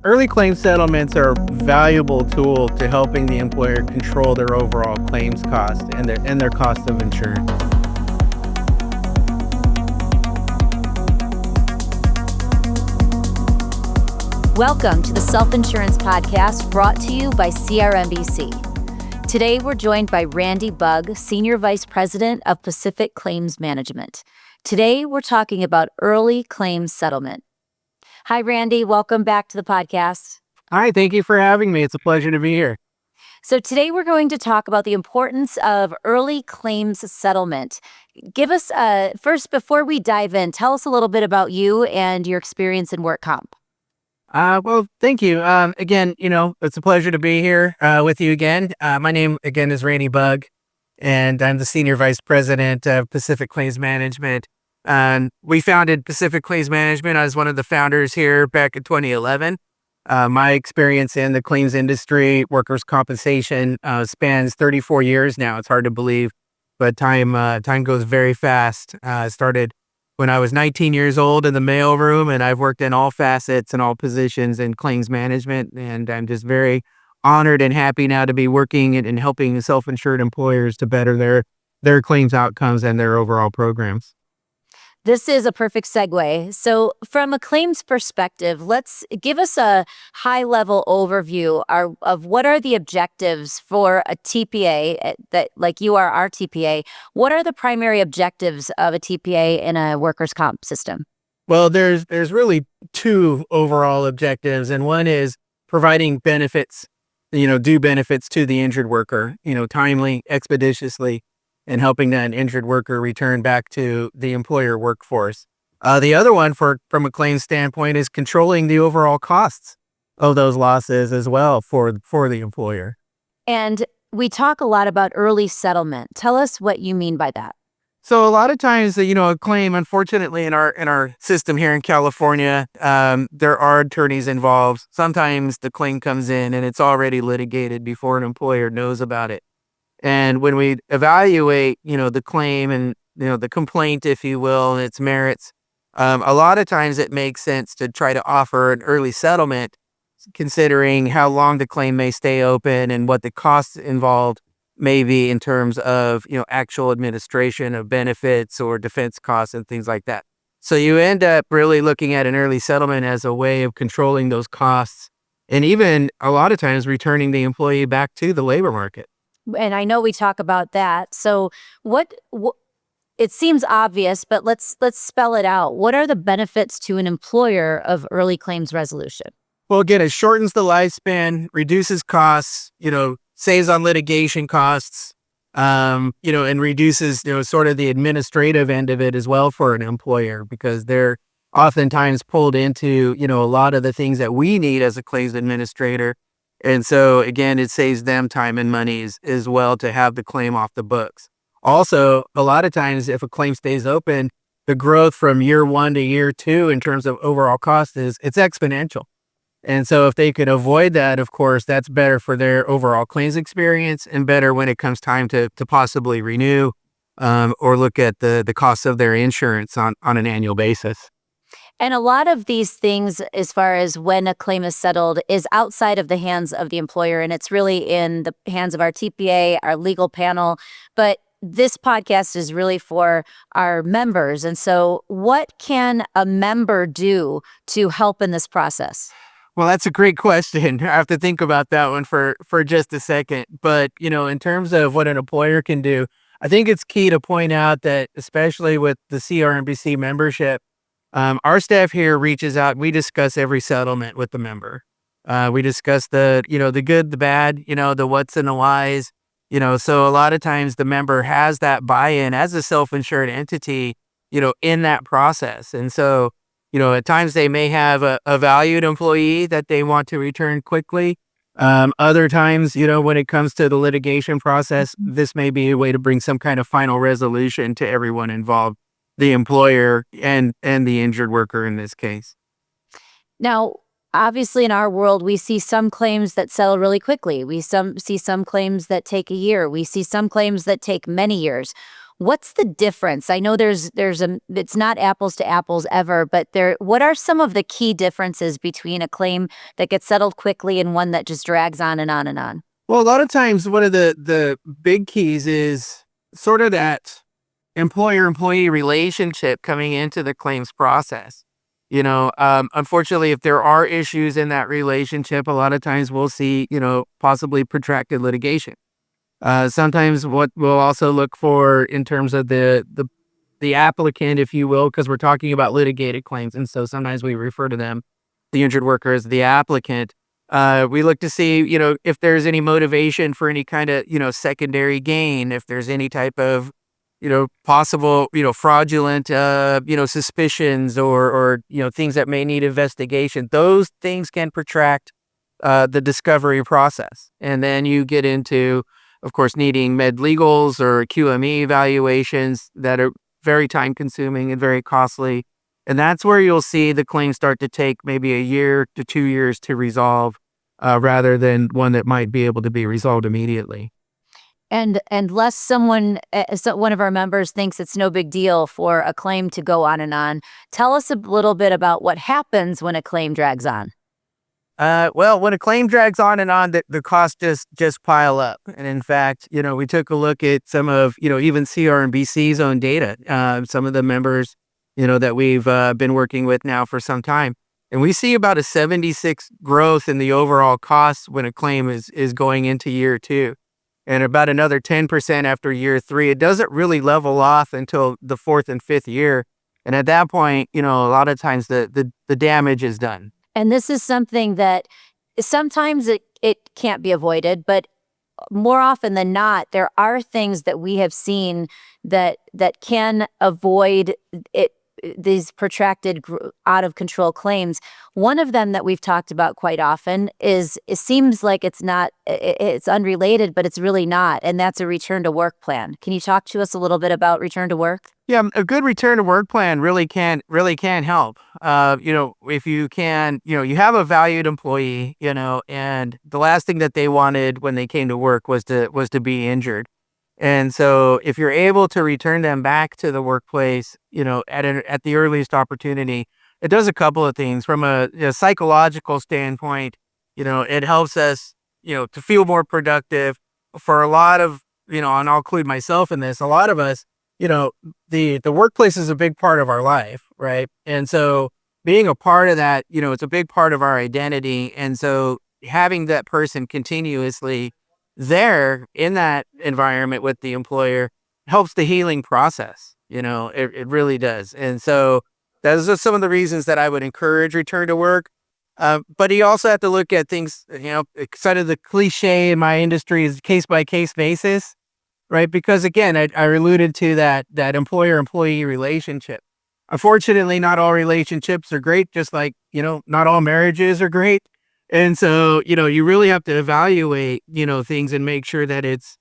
Early claim settlements are a valuable tool to helping the employer control their overall claims cost and their cost of insurance. Welcome to the Self-Insurance Podcast brought to you by CRMBC. Today, we're joined by Randy Bugg, Senior Vice President of Pacific Claims Management. Today, we're talking about early claims settlement. Hi, Randy. Welcome back to the podcast. Hi, thank you for having me. It's a pleasure to be here. So today, we're going to talk about the importance of early claims settlement. Give us, first, before we dive in, tell us a little bit about you and your experience in work comp. Well, thank you. Again, it's a pleasure to be here with you again. My name, again, is Randy Bugg, and I'm the Senior Vice President of Pacific Claims Management. We founded Pacific Claims Management. I was one of the founders here back in 2011. My experience in the claims industry, workers' compensation, spans 34 years now. It's hard to believe, but time goes very fast. I started when I was 19 years old in the mailroom, and I've worked in all facets and all positions in claims management. And I'm just very honored and happy now to be working and helping self-insured employers to better their claims outcomes and their overall programs. This is a perfect segue. So from a claims perspective, let's give us a high-level overview of what are the objectives for a TPA that, like you are our TPA. What are the primary objectives of a TPA in a workers' comp system? Well, there's really two overall objectives, and one is providing benefits, due benefits to the injured worker, timely, expeditiously, and helping that injured worker return back to the employer workforce. The other one, from a claims standpoint, is controlling the overall costs of those losses as well for the employer. And we talk a lot about early settlement. Tell us what you mean by that. So a lot of times, a claim, unfortunately, in our system here in California, there are attorneys involved. Sometimes the claim comes in and it's already litigated before an employer knows about it. And when we evaluate, the claim and, the complaint, if you will, and its merits, a lot of times it makes sense to try to offer an early settlement, considering how long the claim may stay open and what the costs involved may be in terms of, actual administration of benefits or defense costs and things like that. So you end up really looking at an early settlement as a way of controlling those costs and even a lot of times returning the employee back to the labor market. And I know we talk about that. So what it seems obvious, but let's spell it out. What are the benefits to an employer of early claims resolution? Well, again, it shortens the lifespan, reduces costs, saves on litigation costs, and reduces, sort of the administrative end of it as well for an employer, because they're oftentimes pulled into, a lot of the things that we need as a claims administrator. And so, again, it saves them time and money as well to have the claim off the books. Also, a lot of times, if a claim stays open, the growth from year one to year two in terms of overall cost it's exponential. And so if they could avoid that, of course, that's better for their overall claims experience and better when it comes time to possibly renew or look at the costs of their insurance on an annual basis. And a lot of these things, as far as when a claim is settled, is outside of the hands of the employer, and it's really in the hands of our TPA, our legal panel. But this podcast is really for our members. And so what can a member do to help in this process? Well, that's a great question. I have to think about that one for just a second. But, in terms of what an employer can do, I think it's key to point out that, especially with the CRMBC membership, our staff here reaches out. We discuss every settlement with the member. We discuss the good, the bad, the what's and the whys. So a lot of times the member has that buy-in as a self-insured entity, in that process. And so, at times they may have a valued employee that they want to return quickly. Other times, when it comes to the litigation process, this may be a way to bring some kind of final resolution to everyone involved, the employer and the injured worker in this case. Now, obviously, in our world, we see some claims that settle really quickly. We see some claims that take a year. We see some claims that take many years. What's the difference? I know it's not apples to apples ever, but what are some of the key differences between a claim that gets settled quickly and one that just drags on and on and on? Well, a lot of times one of the big keys is sort of that employer-employee relationship coming into the claims process. Unfortunately, if there are issues in that relationship, a lot of times we'll see, possibly protracted litigation. Sometimes what we'll also look for in terms of the applicant, if you will, because we're talking about litigated claims, and so sometimes we refer to them, the injured worker, as the applicant. We look to see, if there's any motivation for any kind of, secondary gain, if there's any type of, possible, fraudulent, suspicions or, things that may need investigation. Those things can protract the discovery process. And then you get into, of course, needing med legals or QME evaluations that are very time consuming and very costly. And that's where you'll see the claim start to take maybe a year to 2 years to resolve, rather than one that might be able to be resolved immediately. And unless one of our members thinks it's no big deal for a claim to go on and on, tell us a little bit about what happens when a claim drags on. Well, when a claim drags on and on, the costs just pile up. And in fact, we took a look at some of, even CRMBC's own data, some of the members, that we've been working with now for some time. And we see about a 76 growth in the overall costs when a claim is going into year two, and about another 10% after year three. It doesn't really level off until the fourth and fifth year. And at that point, a lot of times the damage is done. And this is something that sometimes it can't be avoided, but more often than not, there are things that we have seen that can avoid it, these protracted out of control claims. One of them that we've talked about quite often is, it seems like it's unrelated, but it's really not, and that's a return to work plan. Can you talk to us a little bit about return to work? Yeah, a good return to work plan really can help. If you can, you have a valued employee, and the last thing that they wanted when they came to work was to be injured. And so if you're able to return them back to the workplace, at the earliest opportunity, it does a couple of things. From a psychological standpoint, it helps us, to feel more productive. For a lot of, and I'll include myself in this, a lot of us, the workplace is a big part of our life, right? And so being a part of that, it's a big part of our identity. And so having that person continuously there in that environment with the employer helps the healing process. It really does. And so those are some of the reasons that I would encourage return to work. But you also have to look at things, kind of the cliche in my industry is case by case basis, right? Because again, I alluded to that employer-employee relationship. Unfortunately, not all relationships are great, just like, not all marriages are great. And so, you really have to evaluate, things and make sure that it's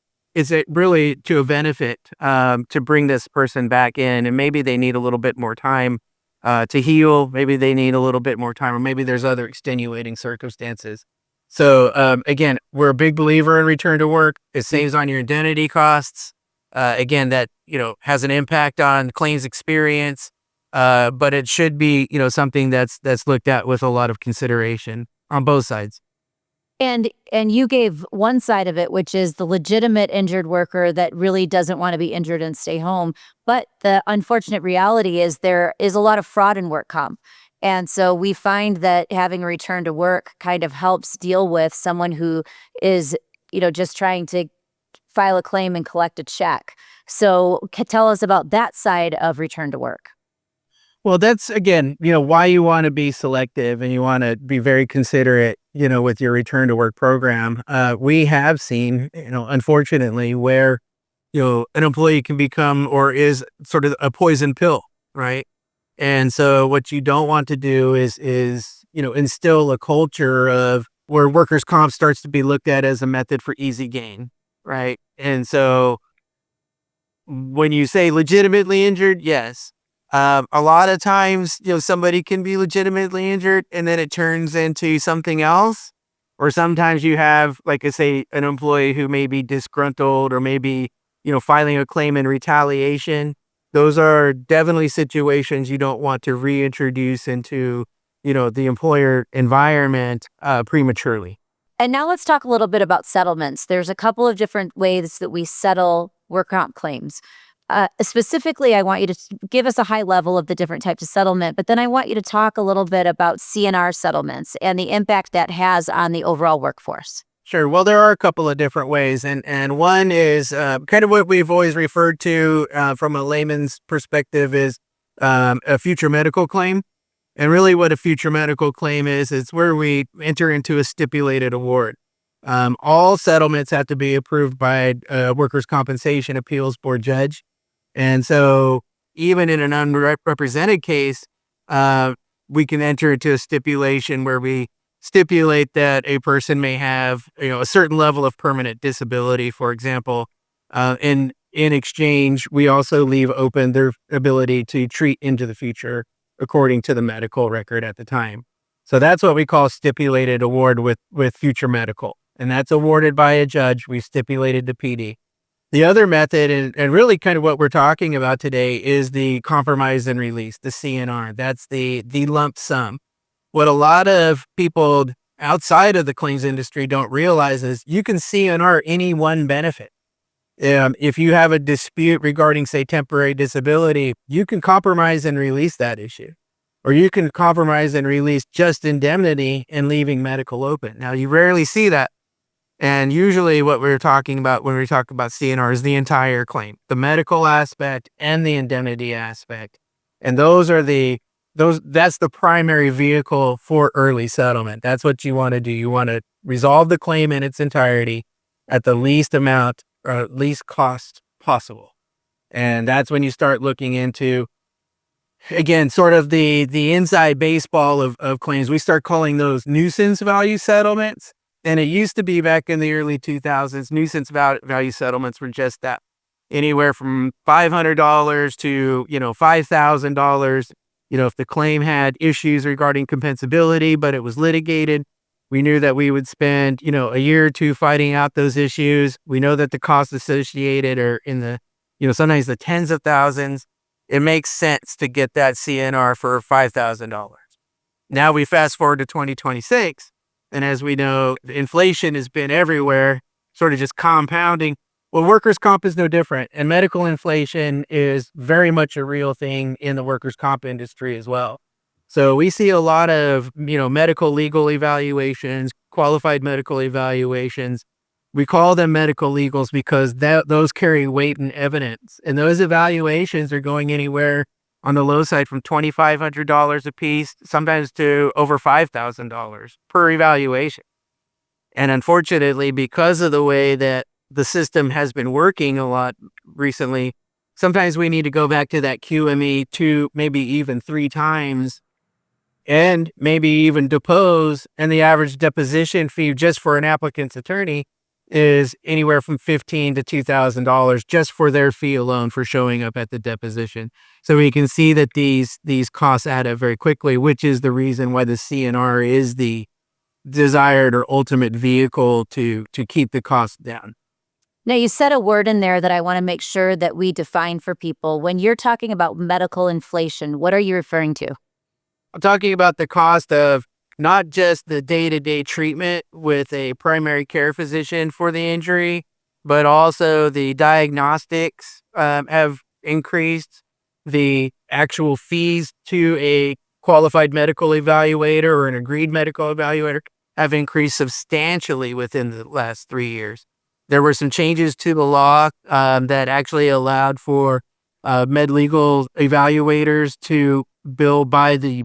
really to a benefit, to bring this person back in. And maybe they need a little bit more time to heal. Maybe they need a little bit more time, or maybe there's other extenuating circumstances. So again, we're a big believer in return to work. It saves on your identity costs. Again, that, has an impact on claims experience. But it should be, something that's looked at with a lot of consideration on both sides. And you gave one side of it, which is the legitimate injured worker that really doesn't want to be injured and stay home. But the unfortunate reality is there is a lot of fraud in work comp. And so we find that having a return to work kind of helps deal with someone who is, just trying to file a claim and collect a check. So tell us about that side of return to work. Well, that's again, why you want to be selective and you want to be very considerate, with your return to work program. We have seen, unfortunately, where, an employee can become or is sort of a poison pill, right? And so what you don't want to do is instill a culture of where workers' comp starts to be looked at as a method for easy gain, right? And so when you say legitimately injured, yes. A lot of times, somebody can be legitimately injured and then it turns into something else. Or sometimes you have, like I say, an employee who may be disgruntled or maybe, filing a claim in retaliation. Those are definitely situations you don't want to reintroduce into, the employer environment prematurely. And now let's talk a little bit about settlements. There's a couple of different ways that we settle work comp claims. Specifically, I want you to give us a high level of the different types of settlement, but then I want you to talk a little bit about CNR settlements and the impact that has on the overall workforce. Sure. Well, there are a couple of different ways, and one is kind of what we've always referred to from a layman's perspective is a future medical claim. And really, what a future medical claim is, it's where we enter into a stipulated award. All settlements have to be approved by a workers' compensation appeals board judge. And so even in an unrepresented case, we can enter into a stipulation where we stipulate that a person may have, a certain level of permanent disability, for example. In exchange, we also leave open their ability to treat into the future according to the medical record at the time. So that's what we call stipulated award with future medical. And that's awarded by a judge. We stipulated the PD. The other method, and really kind of what we're talking about today, is the compromise and release, the CNR. That's the lump sum. What a lot of people outside of the claims industry don't realize is you can CNR any one benefit. If you have a dispute regarding, say, temporary disability, you can compromise and release that issue. Or you can compromise and release just indemnity and leaving medical open. Now, you rarely see that. And usually what we're talking about when we talk about CNR is the entire claim, the medical aspect and the indemnity aspect. And that's the primary vehicle for early settlement. That's what you want to do. You want to resolve the claim in its entirety at the least amount or least cost possible. And that's when you start looking into, again, sort of the inside baseball of claims. We start calling those nuisance value settlements. And it used to be back in the early 2000s, nuisance value settlements were just that, anywhere from $500 to, $5,000. If the claim had issues regarding compensability, but it was litigated, we knew that we would spend, a year or two fighting out those issues. We know that the costs associated are in the, sometimes the tens of thousands. It makes sense to get that CNR for $5,000. Now we fast forward to 2026. And as we know, inflation has been everywhere, sort of just compounding. Well, workers' comp is no different. And medical inflation is very much a real thing in the workers' comp industry as well. So we see a lot of, medical legal evaluations, qualified medical evaluations. We call them medical legals because those carry weight and evidence. And those evaluations are going anywhere on the low side from $2,500 a piece, sometimes to over $5,000 per evaluation. And unfortunately, because of the way that the system has been working a lot recently, sometimes we need to go back to that QME 2, maybe even 3 times, and maybe even depose. And the average deposition fee just for an applicant's attorney is anywhere from $1,500 to $2,000 just for their fee alone for showing up at the deposition. So we can see that these costs add up very quickly, which is the reason why the CNR is the desired or ultimate vehicle to keep the costs down. Now, you said a word in there that I want to make sure that we define for people. When you're talking about medical inflation, what are you referring to? I'm talking about the cost of not just the day-to-day treatment with a primary care physician for the injury, but also the diagnostics have increased. The actual fees to a qualified medical evaluator or an agreed medical evaluator have increased substantially within the last 3 years. There were some changes to the law that actually allowed for med-legal evaluators to bill by the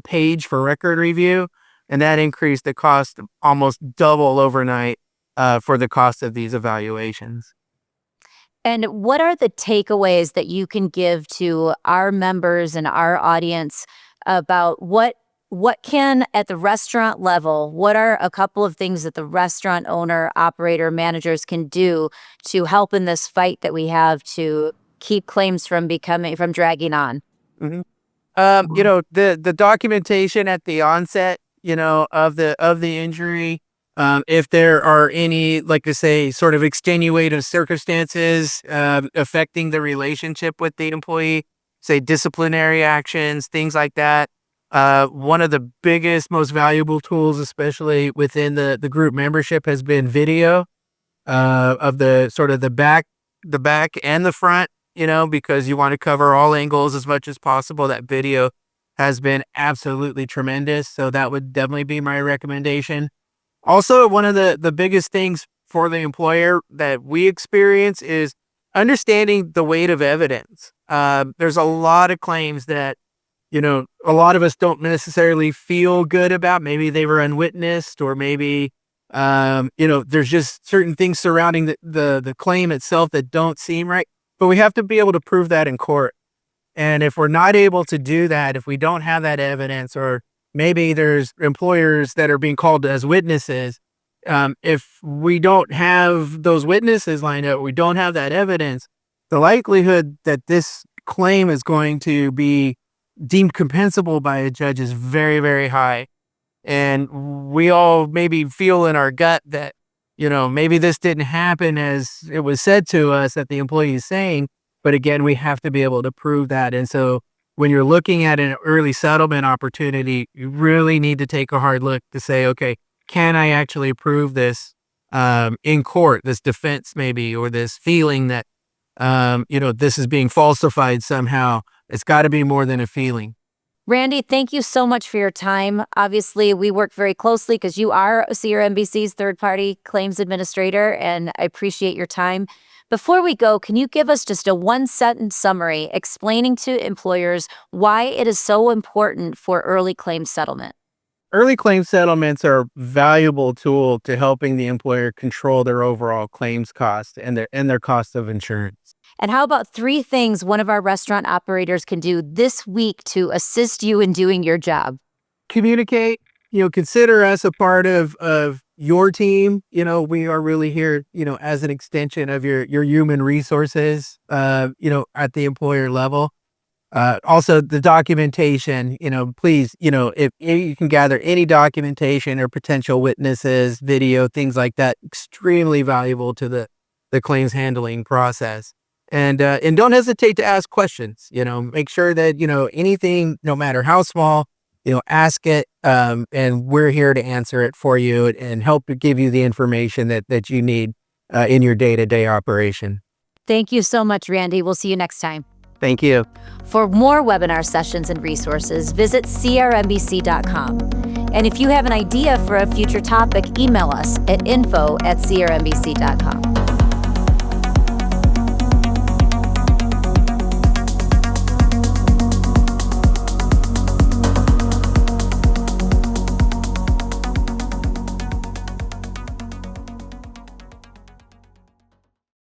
page for record review, and that increased the cost almost double overnight for the cost of these evaluations. And what are the takeaways that you can give to our members and our audience about what can at the restaurant level, what are a couple of things that the restaurant owner, operator, managers can do to help in this fight that we have to keep claims from dragging on? Mm-hmm. The documentation at the onset, of the injury, If there are any, like I say, sort of extenuating circumstances affecting the relationship with the employee, say disciplinary actions, things like that. One of the biggest, most valuable tools, especially within the group membership, has been video of the sort of the back and the front. Because you want to cover all angles as much as possible. That video has been absolutely tremendous. So that would definitely be my recommendation. Also, one of the biggest things for the employer that we experience is understanding the weight of evidence. There's a lot of claims that, a lot of us don't necessarily feel good about. Maybe they were unwitnessed, or maybe, there's just certain things surrounding the claim itself that don't seem right. But we have to be able to prove that in court. And if we're not able to do that, if we don't have that evidence, or maybe there's employers that are being called as witnesses, if we don't have those witnesses lined up, we don't have that evidence, the likelihood that this claim is going to be deemed compensable by a judge is very, very high. And we all maybe feel in our gut that, maybe this didn't happen as it was said to us that the employee is saying. But again, we have to be able to prove that. And so when you're looking at an early settlement opportunity, you really need to take a hard look to say, okay, can I actually prove this in court, this defense maybe, or this feeling that, this is being falsified somehow. It's got to be more than a feeling. Randy, thank you so much for your time. Obviously, we work very closely because you are CRMBC's third-party claims administrator, and I appreciate your time. Before we go, can you give us just a one-sentence summary explaining to employers why it is so important for early claim settlement? Early claim settlements are a valuable tool to helping the employer control their overall claims cost and their cost of insurance. And how about 3 things one of our restaurant operators can do this week to assist you in doing your job? Communicate, consider us a part of your team. We are really here, as an extension of your human resources, at the employer level. Also the documentation, please, if you can gather any documentation or potential witnesses, video, things like that, extremely valuable to the claims handling process. And don't hesitate to ask questions. Make sure that, anything, no matter how small, ask it. And we're here to answer it for you and help to give you the information that you need in your day-to-day operation. Thank you so much, Randy. We'll see you next time. Thank you. For more webinar sessions and resources, visit crmbc.com. And if you have an idea for a future topic, email us at info@crmbc.com.